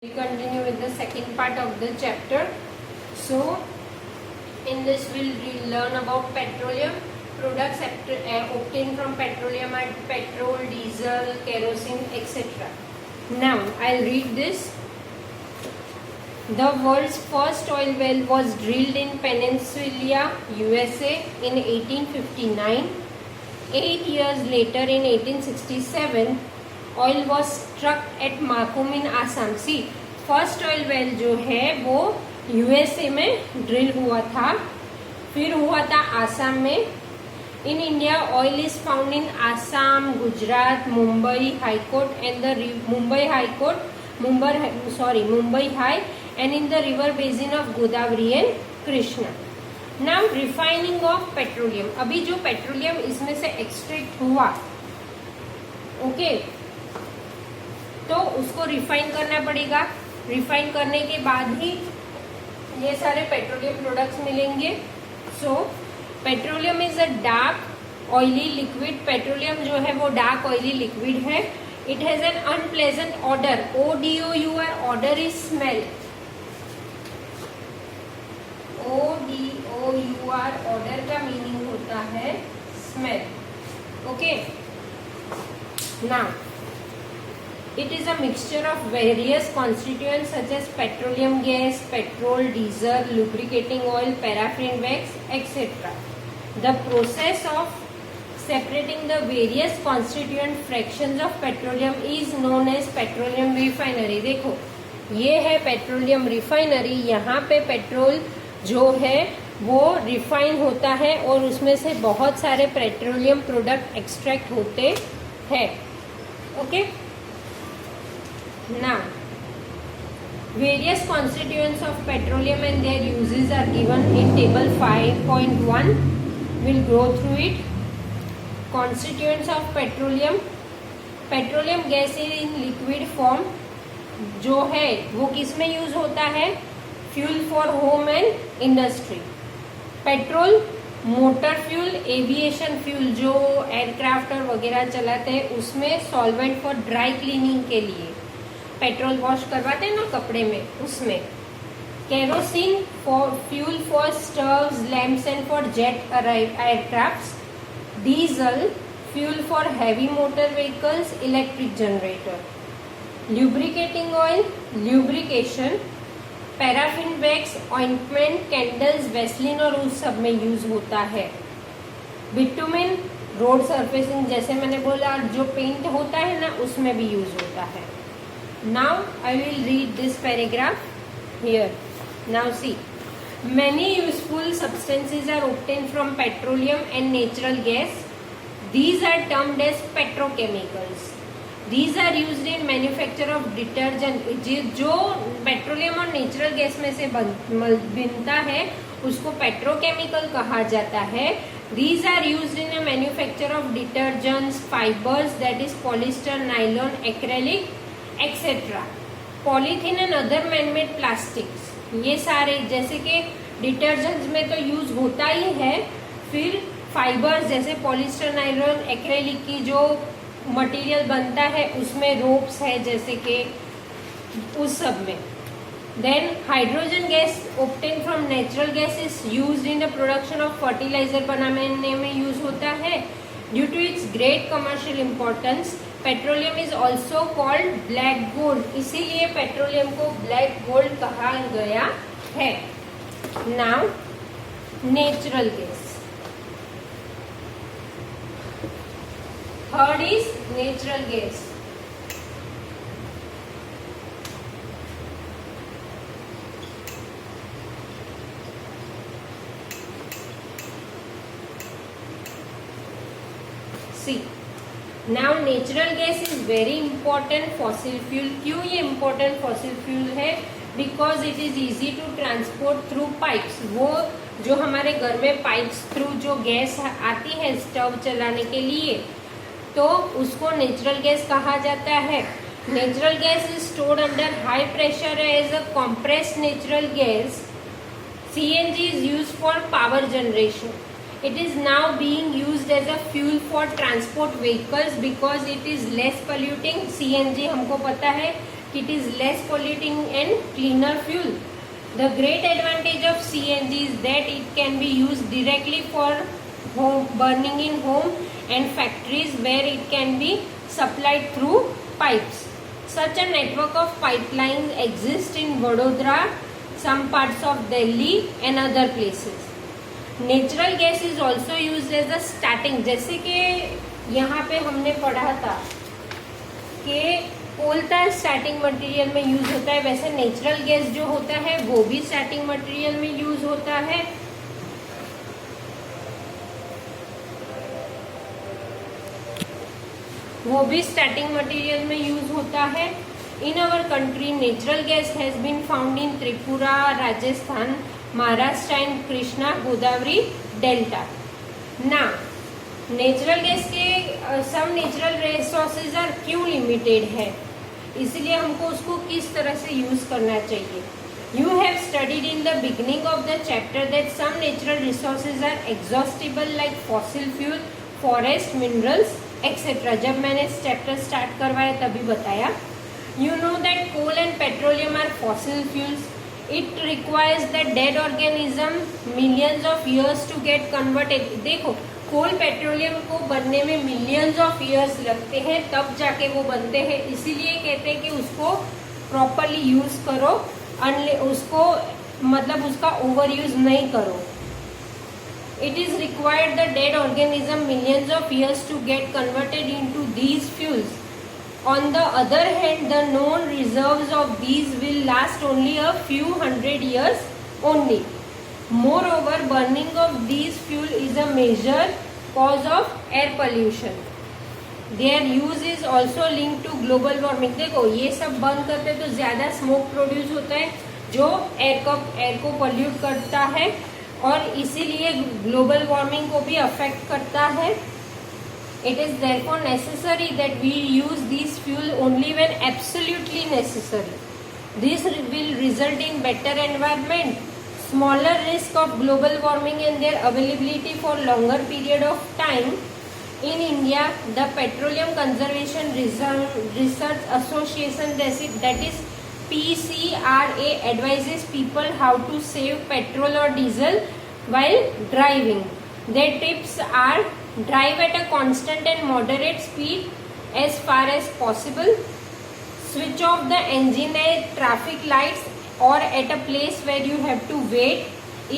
We'll continue with the second part of the chapter. So, in this we'll learn about petroleum products obtained from petroleum and petrol, diesel, kerosene, etc. Now, I'll read this. The world's first oil well was drilled in Peninsula, USA in 1859. 8 years later, in 1867, oil was struck at Makum in Assam. See first oil well जो है वो USA में drill हुआ था, फिर हुआ था आसाम में. In India oil is found in Assam, Gujarat, Mumbai high court and the Mumbai high court Mumbai high and in the river basin of Godavari and Krishna. Now refining of petroleum. अभी जो पेट्रोलियम इसमें से एक्सट्रैक्ट हुआ, ओके, तो उसको रिफाइन करना पड़ेगा. रिफाइन करने के बाद ही ये सारे पेट्रोलियम प्रोडक्ट्स मिलेंगे. सो petroleum is a dark oily liquid. Petroleum जो है वो डार्क ऑयली लिक्विड है. It has an unpleasant order. ODOUR order is smell. ODOUR order का मीनिंग होता है smell. Okay, now it is a mixture of various constituents such as petroleum gas, petrol, diesel, lubricating oil, paraffin wax, etc. The process of separating the various constituent fractions of petroleum is known as petroleum refinery. देखो, ये है petroleum refinery. यहाँ पे petrol जो है वो refine होता है और उसमें से बहुत सारे पेट्रोलियम प्रोडक्ट एक्सट्रैक्ट होते हैं. Okay, now various constituents of petroleum and their uses are given in table 5.1. we'll go through it. Constituents of petroleum. petroleum gas in liquid form जो है वो किस में यूज होता है? Fuel for home and industry. Petrol motor fuel, aviation fuel जो aircraft और वगैरह चलाते हैं उसमें, सॉल्वेंट फॉर ड्राई क्लीनिंग के लिए पेट्रोल वॉश करवाते हैं ना कपड़े में, उसमें. Kerosene for fuel for stoves, lamps and for jet aircrafts. Diesel fuel for heavy motor vehicles, electric generator. Lubricating oil, lubrication. Paraffin wax, ointment, candles, Vaseline और उस सब में यूज होता है. बिटुमिन रोड सरफेसिंग, जैसे मैंने बोला जो पेंट होता है ना उसमें भी यूज होता है. Now I will read this paragraph here. Now see, many useful substances are obtained from petroleum and natural gas. These are termed as petrochemicals. These are used in manufacture of detergent. जो petroleum और natural gas में से बनता है उसको petrochemical कहा जाता है. These are used in a manufacture of detergents, fibers, that is polyester, nylon, acrylic, etcetera. Polythene and other manmade plastics, ये सारे जैसे कि डिटर्जेंट्स में तो यूज होता ही है. फिर फाइबर्स जैसे पॉलिस्टर, नायलॉन, एक्रेलिक की जो मटेरियल बनता है उसमें रोप्स है जैसे कि उस सब में. Then hydrogen gas obtain from natural gas is used in the production of fertiliser बनाने में यूज होता है. Due to its great commercial importance petroleum is also called black gold. इसीलिए पेट्रोलियम को ब्लैक गोल्ड कहा गया है. Now natural gas. Third is natural gas. See now natural gas is very important fossil fuel. क्यों ये important fossil fuel है? Because it is easy to transport through pipes. वो जो हमारे घर में पाइप्स थ्रू जो गैस आती है स्टव चलाने के लिए, तो उसको नेचुरल गैस कहा जाता है. Natural gas is stored under high pressure as a compressed natural gas. CNG is used for power generation. It is now being used as a fuel for transport vehicles because it is less polluting. CNG हमको पता है It is less polluting and cleaner fuel. The great advantage of CNG is that it can be used directly for home burning in home and factories where it can be supplied through pipes. Such a network of pipelines exists in Vadodara, some parts of Delhi and other places. Natural gas is also used as a starting, जैसे कि यहाँ पे हमने पढ़ा था कि कोल का starting material में यूज होता है, वैसे नेचुरल गैस जो होता है वो भी स्टार्टिंग मटेरियल में यूज होता है। वो भी स्टार्टिंग मटेरियल में यूज होता है। In our country natural gas has been found in Tripura, Rajasthan, Maharashtra and Krishna Godavari delta. ना नेचुरल गैस के सम नेचुरल रिसोर्सेज आर क्यों लिमिटेड है, इसलिए हमको उसको किस तरह से यूज करना चाहिए। You have studied in the beginning of the chapter that some natural resources are exhaustible like fossil fuel, forest, minerals etcetera. जब मैंने इस चैप्टर स्टार्ट करवाया तभी बताया। You know that coal and petroleum are fossil fuels. It requires the dead organism millions of years to get converted. देखो, coal petroleum को बनने में मिलियंस ऑफ ईयर्स लगते हैं, तब जाके वो बनते हैं। इसीलिए कहते हैं कि उसको प्रॉपरली यूज करो, उसको मतलब उसका ओवर यूज नहीं करो। It is required the dead organism millions of years to get converted into these fuels. On the other hand, the known reserves of these will last only a few hundred years only. Moreover, burning of these fuel is a major cause of air pollution. Their use is also linked to global warming. देखो, ये सब बंद करते तो ज्यादा smoke produce होता है जो एयर को पोल्यूट करता है और इसीलिए ग्लोबल वार्मिंग को भी अफेक्ट करता है। It is therefore necessary that we use these fuel only when absolutely necessary. This will result in better environment, smaller risk of global warming and their availability for longer period of time. In India, the Petroleum Conservation Research Association, that is PCRA, advises people how to save petrol or diesel while driving. Their tips are: drive at a constant and moderate speed as far as possible. Switch off the engine at traffic lights or at a place where you have to wait.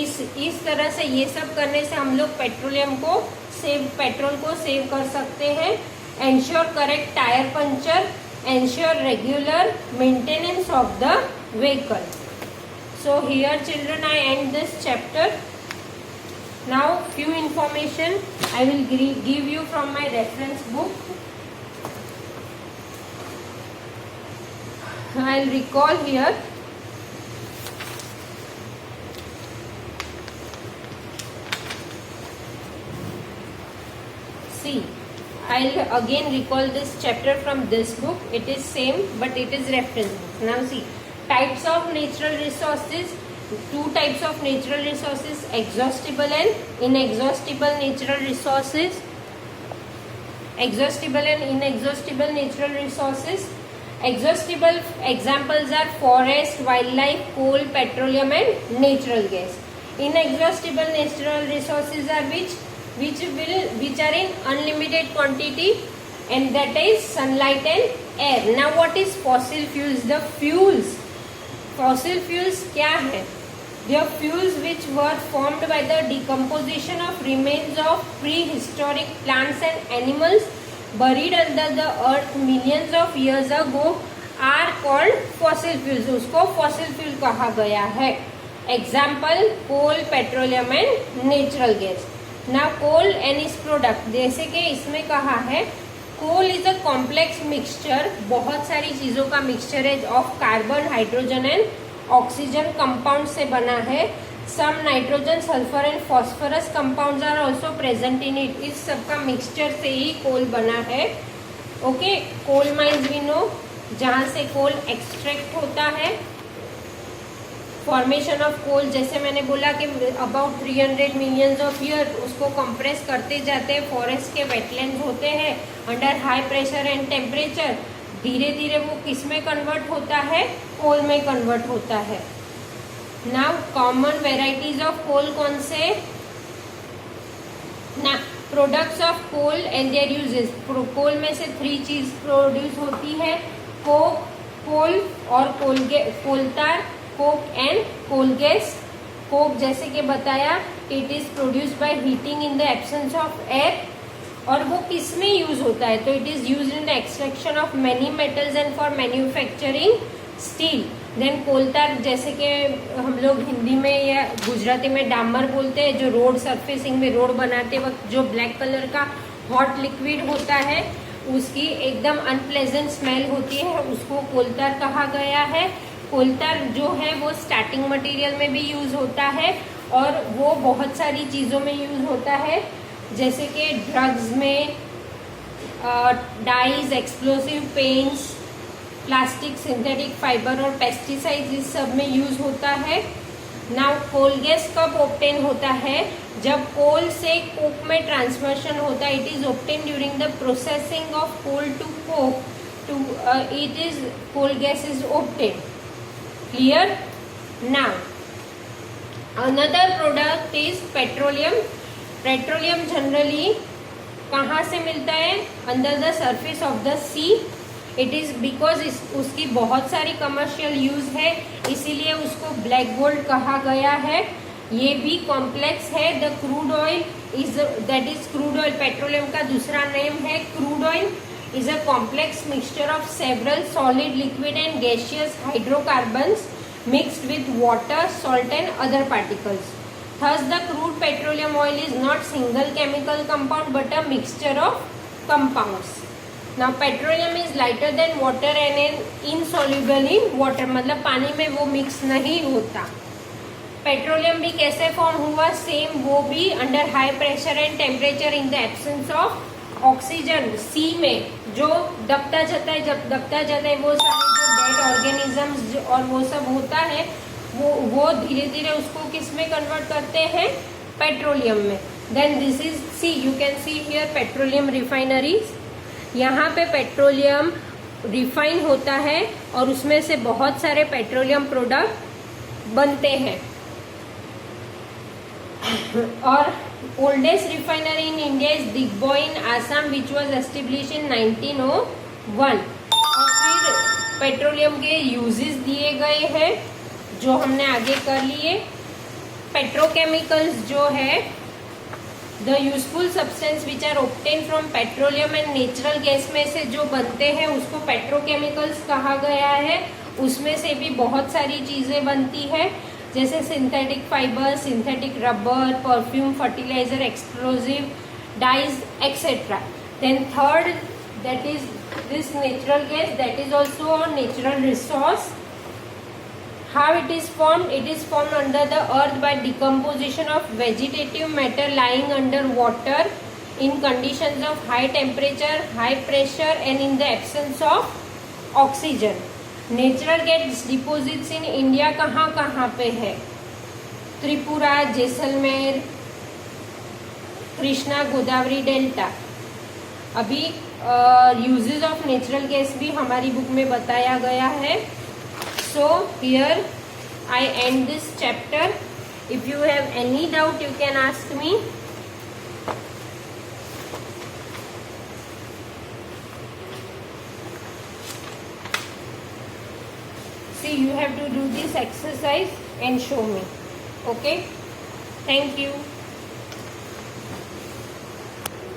इस तरह से ये सब करने से हम लोग petrol को सेव कर सकते हैं। Ensure correct tire puncture. Ensure regular maintenance of the vehicle. So here children, I end this chapter. Now few information I will give you from my reference book. I'll recall here. See, I'll again recall this chapter from this book. It is same but it is reference book. Now see, types of natural resources. Two types of natural resources: exhaustible and inexhaustible natural resources. Exhaustible and inexhaustible natural resources. Exhaustible examples are forest, wildlife, coal, petroleum and natural gas. Inexhaustible natural resources are which are in unlimited quantity, and that is sunlight and air. Now what is fossil fuels? The fuels, fossil fuels क्या है? They are fuels which were formed by the decomposition of remains of prehistoric plants and animals buried under the earth millions of years ago are called fossil fuels. उसको fossil fuel कहा गया है। Example: coal, petroleum and natural gas. Now coal and its product, जैसे कि इसमें कहा है coal is a complex mixture, बहुत सारी चीज़ों का mixture है of carbon, hydrogen and oxygen compound से बना है। Some nitrogen, sulphur and phosphorus compounds are also present in it. इस सब का मिक्सचर से ही कोल बना है। Okay, coal mines we know, जहाँ से कोल एक्सट्रैक्ट होता है। फॉर्मेशन ऑफ कोल, जैसे मैंने बोला कि अबाउट 300 मिलियंस ऑफ ईयर उसको कंप्रेस करते जाते हैं। फॉरेस्ट के वेटलैंड्स होते हैं under high pressure and temperature. धीरे धीरे वो किस में कन्वर्ट होता है, कोल में कन्वर्ट होता है। Now common varieties of coal कौन से ना, products of coal and their uses. Coal में से 3 चीज प्रोड्यूस होती है, कोक, कोल और coal tar, coke and coal gas. Coke जैसे कि बताया, it is produced by heating in the absence of air, और वो किस में यूज होता है, तो it is use in the extraction of many metals and for manufacturing steel. Then coal tar जैसे कि हम लोग हिंदी में या गुजराती में डामर बोलते हैं, जो रोड सरफेसिंग में रोड बनाते वक्त जो ब्लैक कलर का हॉट लिक्विड होता है, उसकी एकदम अनप्लेजेंट स्मेल होती है, उसको कोलतार कहा गया है। कोलतार जो है वो स्टार्टिंग मटेरियल में भी यूज होता है और वो बहुत सारी चीज़ों में यूज होता है, जैसे कि ड्रग्स में, dyes, explosive paints, plastic, synthetic fibre और पेस्टिसाइड्स, इस सब में यूज होता है। नाउ कोल गैस कब ऑब्टेन होता है, जब कोल से कोक में ट्रांसफर्शन होता है। It is obtain during the processing of coal to coke, to it is coal gas is obtain. Clear? Now another product is petroleum. Petroleum generally कहाँ से मिलता है, under the surface of the sea. It is because उसकी बहुत सारी commercial use है, इसीलिए उसको ब्लैक गोल्ड कहा गया है। ये भी कॉम्प्लेक्स है। The crude oil is that is crude oil, petroleum का दूसरा नेम है crude oil, is a complex mixture of several solid, liquid and gaseous hydrocarbons mixed with water, salt and other particles. Thus, the crude petroleum oil is not single chemical compound but a mixture of compounds. Now, petroleum is lighter than water and insoluble in water. मतलब पानी में वो mix नहीं होता। Petroleum भी कैसे form हुआ, same वो भी under high pressure and temperature in the absence of oxygen. Sea में जो दबता जाता है, जब दबता जाता है वो सारे जो डेड ऑर्गेनिजम्स और वो सब होता है, वो धीरे धीरे उसको किस में कन्वर्ट करते हैं, पेट्रोलियम में। Then this is see, you can see here petroleum refineries. यहाँ पे पेट्रोलियम रिफाइन होता है और उसमें से बहुत सारे पेट्रोलियम प्रोडक्ट बनते हैं। और oldest refinery in India is Digboi in Assam, which was establish in 1901। और फिर पेट्रोलियम के यूजेस दिए गए हैं जो हमने आगे कर लिए। पेट्रोकेमिकल्स जो है, the useful substance which are obtain from petroleum and natural gas में से जो बनते हैं उसको पेट्रोकेमिकल्स कहा गया है। उसमें से भी बहुत सारी चीज़ें बनती है, जैसे synthetic fibre, synthetic rubber, perfume, fertiliser, explosive, dyes etcetera. Then third, that is this natural gas, that is also a natural resource. How it is formed? It is formed under the earth by decomposition of vegetative matter lying under water in conditions of high temperature, high pressure and in the absence of oxygen. Natural gas deposits in India कहाँ कहाँ पे है, Tripura, Jaisalmer, Krishna Godavari delta. अभी uses of natural gas भी हमारी book में बताया गया है। So here I end this chapter. If you have any doubt, you can ask me. See, you have to do this exercise and show me. Okay? Thank you.